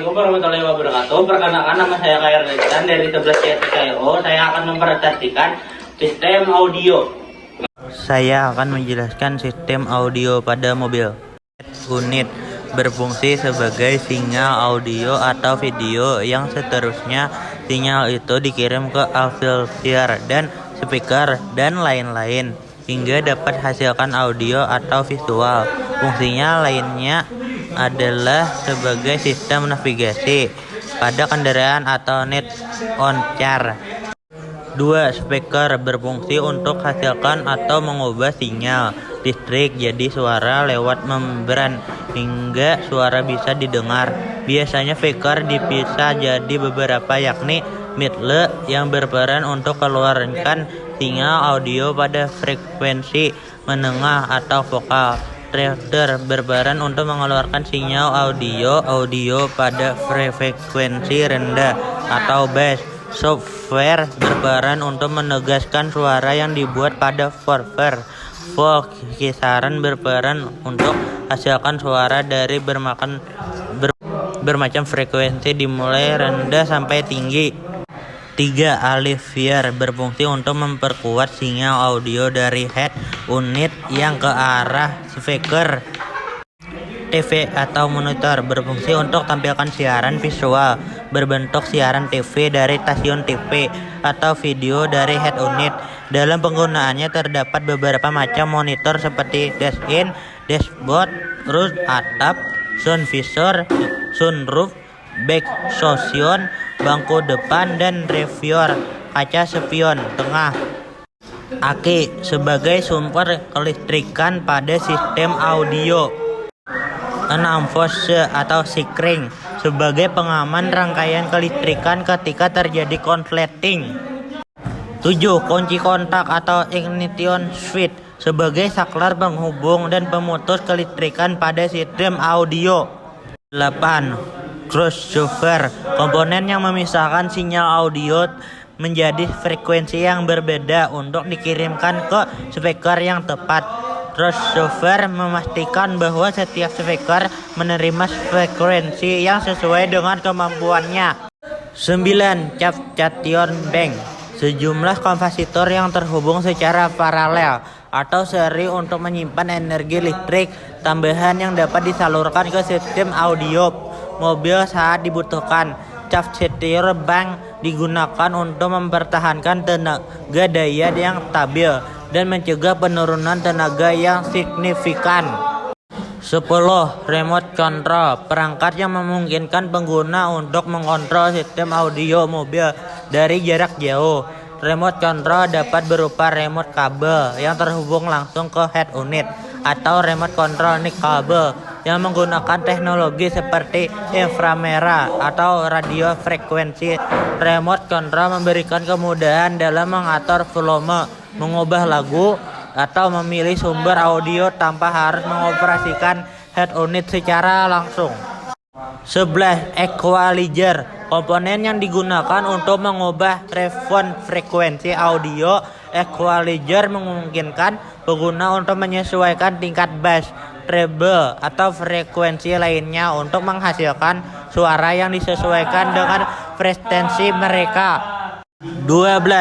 Assalamualaikum warahmatullahi wabarakatuh. Perkenalkan, nama saya Khair Rizwan dari 11 CTKO. Saya akan mempresentasikan sistem audio. Saya akan menjelaskan sistem audio pada mobil. Unit berfungsi sebagai sinyal audio atau video yang seterusnya sinyal itu dikirim ke amplifier dan speaker dan lain-lain hingga dapat hasilkan audio atau visual. Fungsinya lainnya adalah sebagai sistem navigasi pada kendaraan atau net on car. 2. Speaker berfungsi untuk hasilkan atau mengubah sinyal listrik jadi suara lewat membran hingga suara bisa didengar. Biasanya speaker dipisah jadi beberapa, yakni middle yang berperan untuk keluarkan sinyal audio pada frekuensi menengah atau vokal. Treader berperan untuk mengeluarkan sinyal audio pada frekuensi rendah atau bass. Software berperan untuk menegaskan suara yang dibuat pada firmware. Kisaran berperan untuk hasilkan suara dari bermacam frekuensi dimulai rendah sampai tinggi. 3. Amplifier berfungsi untuk memperkuat sinyal audio dari head unit yang ke arah speaker. TV atau monitor berfungsi untuk tampilkan siaran visual berbentuk siaran TV dari stasiun TV atau video dari head unit. Dalam penggunaannya terdapat beberapa macam monitor seperti dash-in, dashboard, roof atap, sun visor, sunroof, back sound, bangku depan, dan reviewer kaca spion tengah. Aki sebagai sumber kelistrikan pada sistem audio. 6. Fuse atau sikring sebagai pengaman rangkaian kelistrikan ketika terjadi konsleting. 7. Kunci kontak atau ignition switch sebagai saklar penghubung dan pemutus kelistrikan pada sistem audio. 8. Crossover komponen yang memisahkan sinyal audio menjadi frekuensi yang berbeda untuk dikirimkan ke speaker yang tepat. Crossover memastikan bahwa setiap speaker menerima frekuensi yang sesuai dengan kemampuannya. 9. Cation bank sejumlah kapasitor yang terhubung secara paralel atau seri untuk menyimpan energi listrik tambahan yang dapat disalurkan ke sistem audio mobil saat dibutuhkan. Cation bank digunakan untuk mempertahankan tenaga daya yang stabil dan mencegah penurunan tenaga yang signifikan. 10. Remote control perangkat yang memungkinkan pengguna untuk mengontrol sistem audio mobil dari jarak jauh. Remote control dapat berupa remote kabel yang terhubung langsung ke head unit atau remote control nick kabel yang menggunakan teknologi seperti inframerah atau radio frekuensi. Remote control memberikan kemudahan dalam mengatur volume, mengubah lagu, atau memilih sumber audio tanpa harus mengoperasikan head unit secara langsung. 11. Equalizer komponen yang digunakan untuk mengubah respons frekuensi audio. Equalizer memungkinkan pengguna untuk menyesuaikan tingkat bass, treble, atau frekuensi lainnya untuk menghasilkan suara yang disesuaikan dengan frekuensi mereka. 12.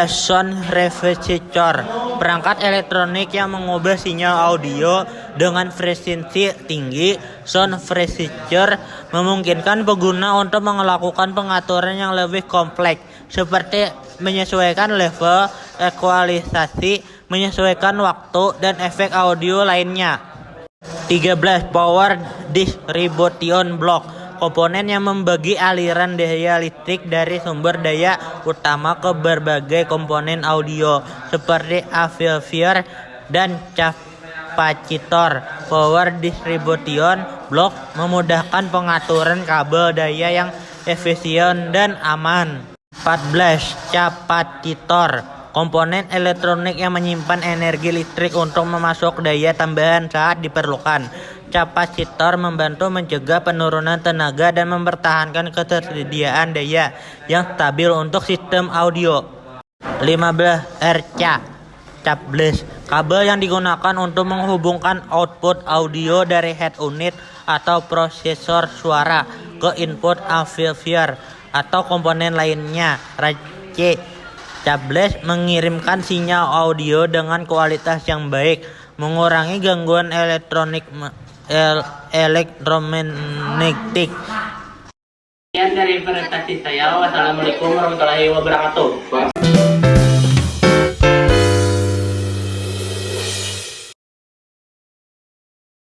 Sound reverser perangkat elektronik yang mengubah sinyal audio dengan frekuensi tinggi. Sound reverser memungkinkan pengguna untuk melakukan pengaturan yang lebih kompleks seperti menyesuaikan level ekualisasi, menyesuaikan waktu, dan efek audio lainnya. 13. Power distribution block komponen yang membagi aliran daya listrik dari sumber daya utama ke berbagai komponen audio seperti amplifier dan kapasitor. Power distribution block memudahkan pengaturan kabel daya yang efisien dan aman. 14. Kapasitor komponen elektronik yang menyimpan energi listrik untuk memasok daya tambahan saat diperlukan. Kapasitor membantu mencegah penurunan tenaga dan mempertahankan ketersediaan daya yang stabil untuk sistem audio. 15. RCA cables Kabel yang digunakan untuk menghubungkan output audio dari head unit atau prosesor suara ke input amplifier atau komponen lainnya. C. Cables mengirimkan sinyal audio dengan kualitas yang baik, mengurangi gangguan elektromagnetik. Sekian dari presentasi saya. Wassalamualaikum warahmatullahi wabarakatuh.